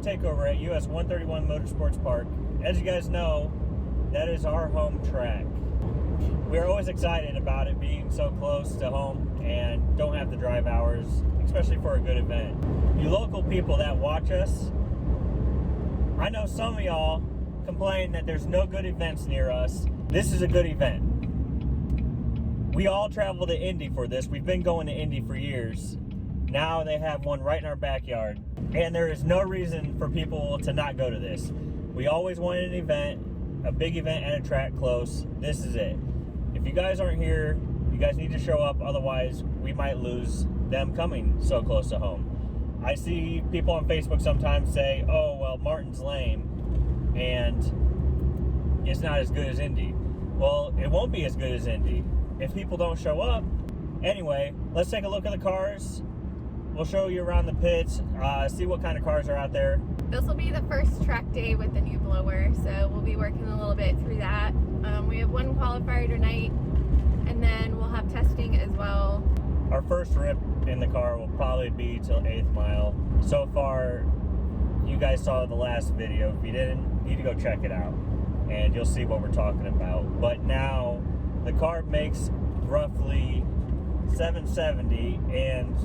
Streetcar Takeover at US 131 Motorsports Park. As you guys know, that is our home track. We're always excited about it being so close to home and don't have the drive hours, especially for a good event. You local people that watch us, I know some of y'all complain that there's no good events near us. This is a good event. We all travel to Indy for this. We've been going to Indy for years. Now they have one right in our backyard. And there is no reason for people to not go to this. We always wanted an event, a big event at a track close. This is it. If you guys aren't here, you guys need to show up. Otherwise, we might lose them coming so close to home. I see people on Facebook sometimes say, oh, well, Martin's lame and it's not as good as Indy. Well, it won't be as good as Indy if people don't show up. Anyway, let's take a look at the cars. We'll show you around the pits, see what kind of cars are out there. This will be the first track day with the new blower, so we'll be working a little bit through that. We have one qualifier tonight, and then we'll have testing as well. Our first rip in the car will probably be till 8th mile. So far, you guys saw the last video. If you didn't, you need to go check it out, and you'll see what we're talking about. But now, the car makes roughly 770, and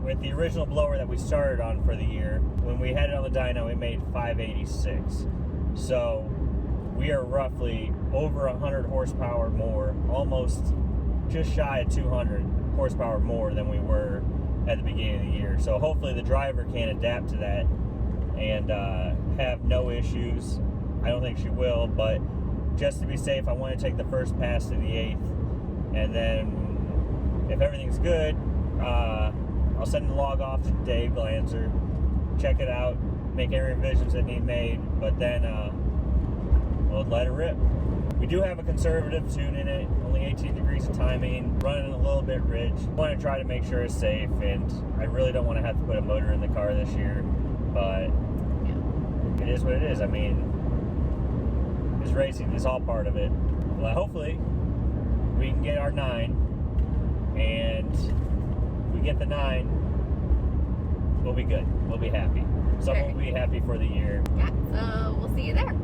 with the original blower that we started on for the year, when we had it on the dyno, we made 586. So we are roughly over 100 horsepower more, almost just shy of 200 horsepower more than we were at the beginning of the year. So hopefully the driver can adapt to that and have no issues. I don't think she will, but just to be safe, I want to take the first pass to the 8th, and then if everything's good, I'll send the log off to Dave Glanzer, check it out, make any revisions that need made, but then we'll let it rip. We do have a conservative tune in it, only 18 degrees of timing, running a little bit ridge. I want to try to make sure it's safe, and I really don't want to have to put a motor in the car this year, but it is what it is. I mean, it's racing, it's all part of it. Well, hopefully we can get our 9, and we get the 9, we'll be good. We'll be happy. Someone will be happy for the year. Yeah, so we'll see you there.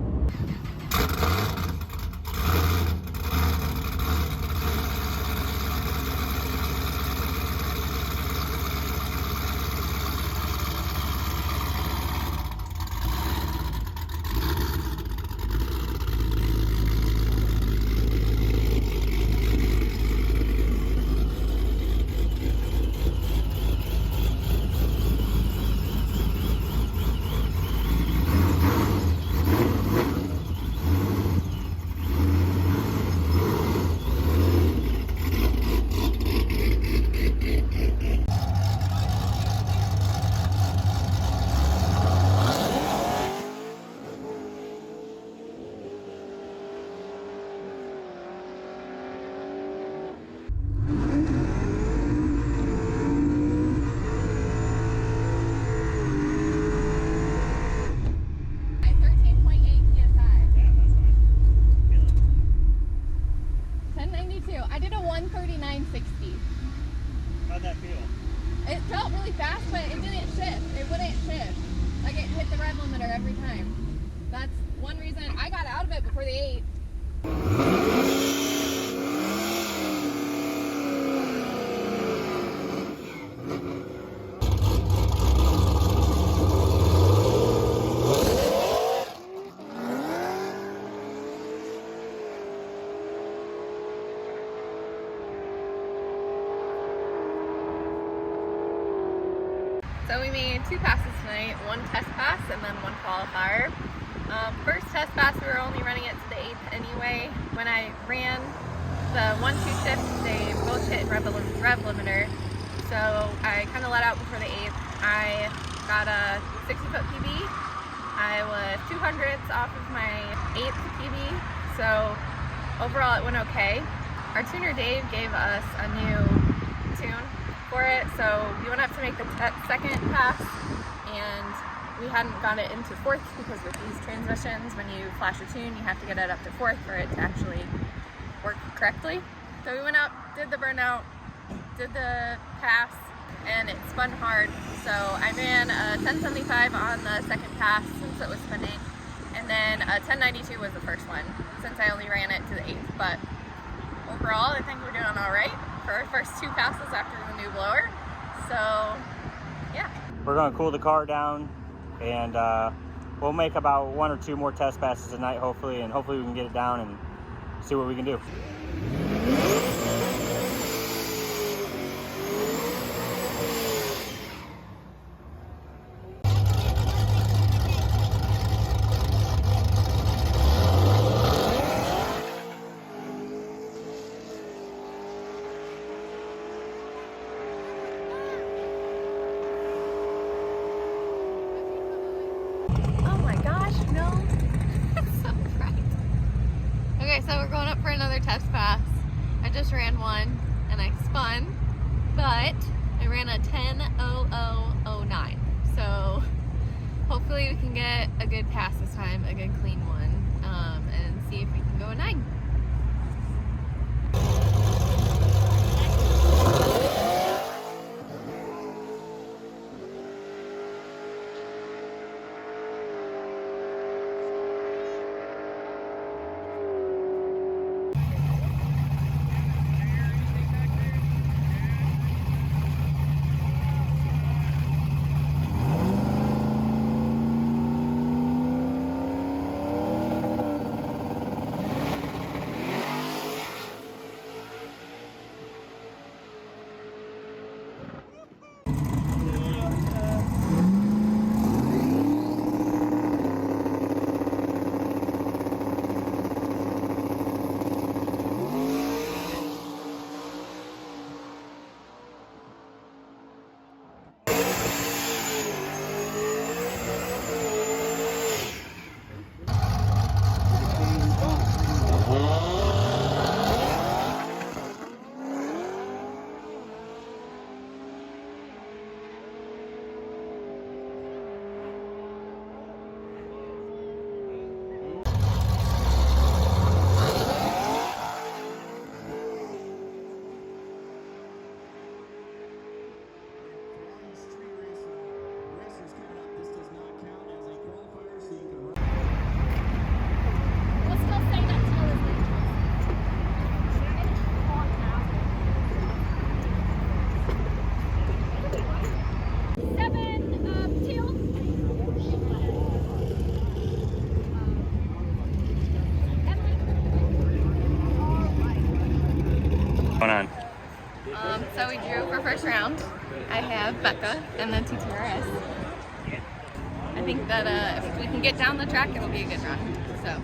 I did a 139.60. How'd that feel? It felt really fast, but it didn't shift. It wouldn't shift. Like it hit the rev limiter every time. That's one reason I got out of it before the 8. So we made 2 passes tonight, 1 test pass and then 1 qualifier. First test pass, we were only running it to the 8th anyway. When I ran the 1-2 shift, they both hit rev limiter. So I kind of let out before the 8th. I got a 60-foot PB. I was 200ths off of my 8th PB. So overall it went okay. Our tuner Dave gave us a new tune for it, so we went up to make the second pass, and we hadn't got it into 4th because with these transmissions, when you flash a tune, you have to get it up to 4th for it to actually work correctly. So we went up, did the burnout, did the pass, and it spun hard, So I ran a 1075 on the second pass since it was spinning, and then a 1092 was the first one since I only ran it to the 8th. But overall, I think we're doing all right for our first 2 passes after the new blower. So yeah. We're gonna cool the car down, and we'll make about 1 or 2 more test passes tonight, hopefully, and hopefully we can get it down and see what we can do. Okay, so we're going up for another test pass. I just ran one and I spun, but I ran a 10:00:09. So hopefully we can get a good pass this time, a good clean one, and see if we can go a 9. On. So we drew for first round. I have Becca and then TTRS. I think that if we can get down the track, it'll be a good run. So.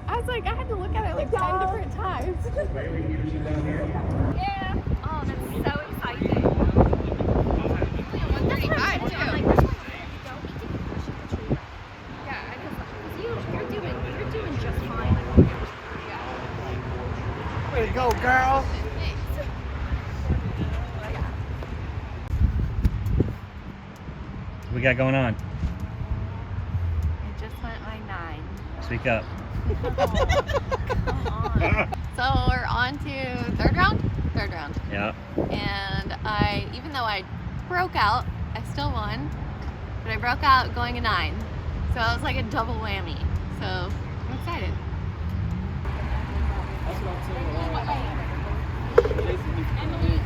I was like, I had to look at it like 10 different times. Yeah. Oh, that's so exciting. Only 135 too. I'm like, which one? Yeah, you're doing just fine. Yeah. Way to go, girl. What we got going on? It just went my 9. Speak up. Come on. So we're on to third round? Third round. Yeah. And even though I broke out, I still won. But I broke out going a 9. So it was like a double whammy. So I'm excited. That's what I'm saying. Emily,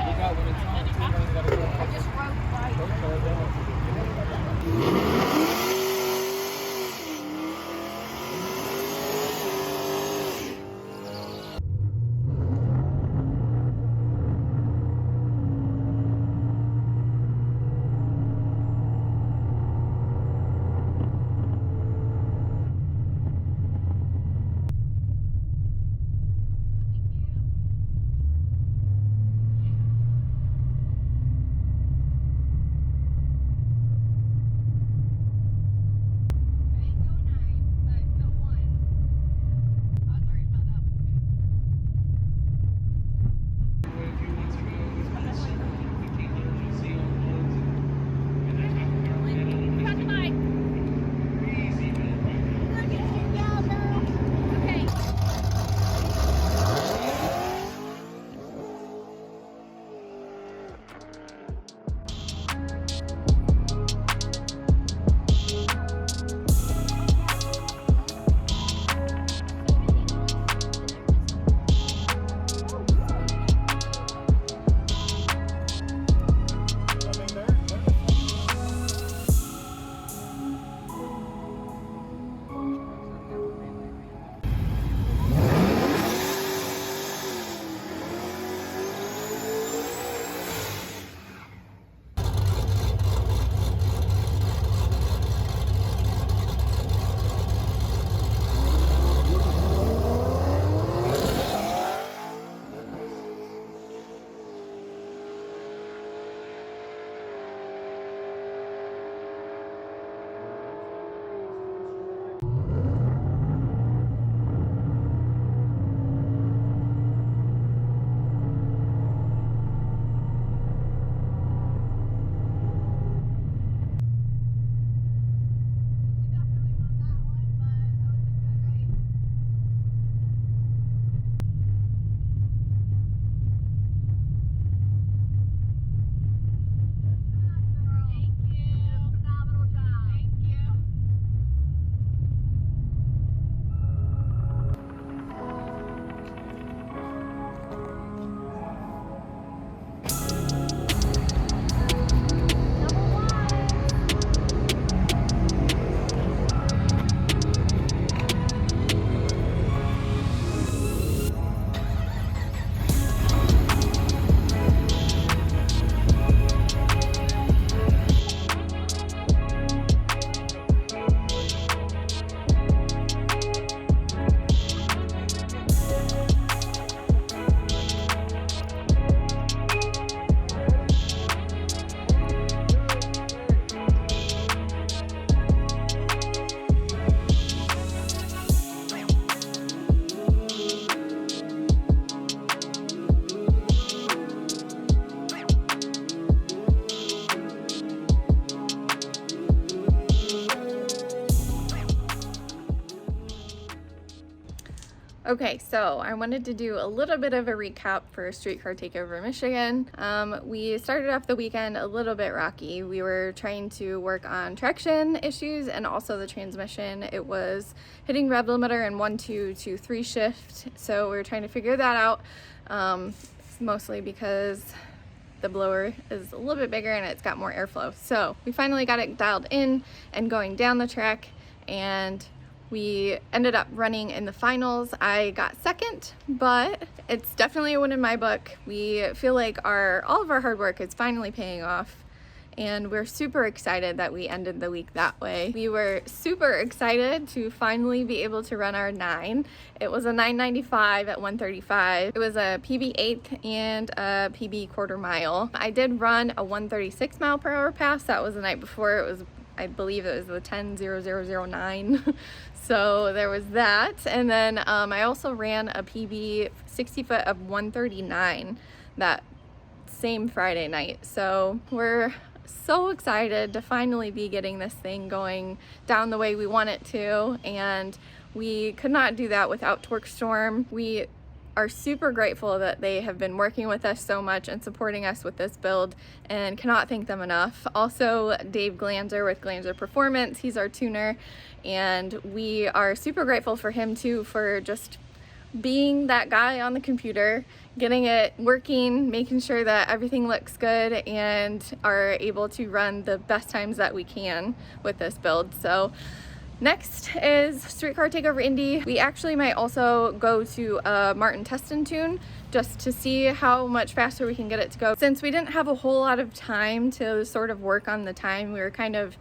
look out when it's on. I just wrote Okay, so I wanted to do a little bit of a recap for Streetcar Takeover Michigan. We started off the weekend a little bit rocky. We were trying to work on traction issues and also the transmission. It was hitting rev limiter in 1, 2, 2, 3 shift, so we were trying to figure that out, mostly because the blower is a little bit bigger and it's got more airflow. So we finally got it dialed in and going down the track, and We ended up running in the finals. I got second, but it's definitely a win in my book. We feel like all of our hard work is finally paying off, and we're super excited that we ended the week that way. We were super excited to finally be able to run our 9. It was a 995 at 135. It was a PB 8th and a PB quarter mile. I did run a 136 mile per hour pass. That was the night before. It was, I believe it was the 10:0009. So there was that. And then I also ran a PB 60 foot of 139 that same Friday night. So we're so excited to finally be getting this thing going down the way we want it to, and we could not do that without Torqstorm. We are super grateful that they have been working with us so much and supporting us with this build, and cannot thank them enough. Also, Dave Glanzer with Glanzer Performance, he's our tuner, and we are super grateful for him too, for just being that guy on the computer, getting it working, making sure that everything looks good, and are able to run the best times that we can with this build. So next is Streetcar Takeover Indy. We actually might also go to Martin Test and Tune just to see how much faster we can get it to go. Since we didn't have a whole lot of time to sort of work on the time, we were kind of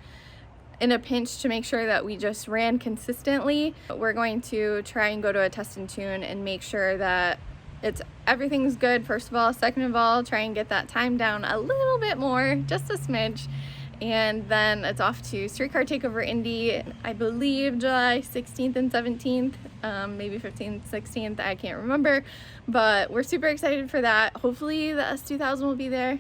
in a pinch to make sure that we just ran consistently. We're going to try and go to a test and tune and make sure that everything's good, first of all. Second of all, try and get that time down a little bit more, just a smidge. And then it's off to Streetcar Takeover Indy, I believe July 16th and 17th, maybe 15th, 16th, I can't remember. But we're super excited for that. Hopefully the S2000 will be there.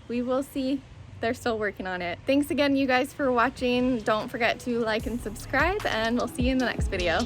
We will see. They're still working on it. Thanks again, you guys, for watching. Don't forget to like and subscribe, and we'll see you in the next video.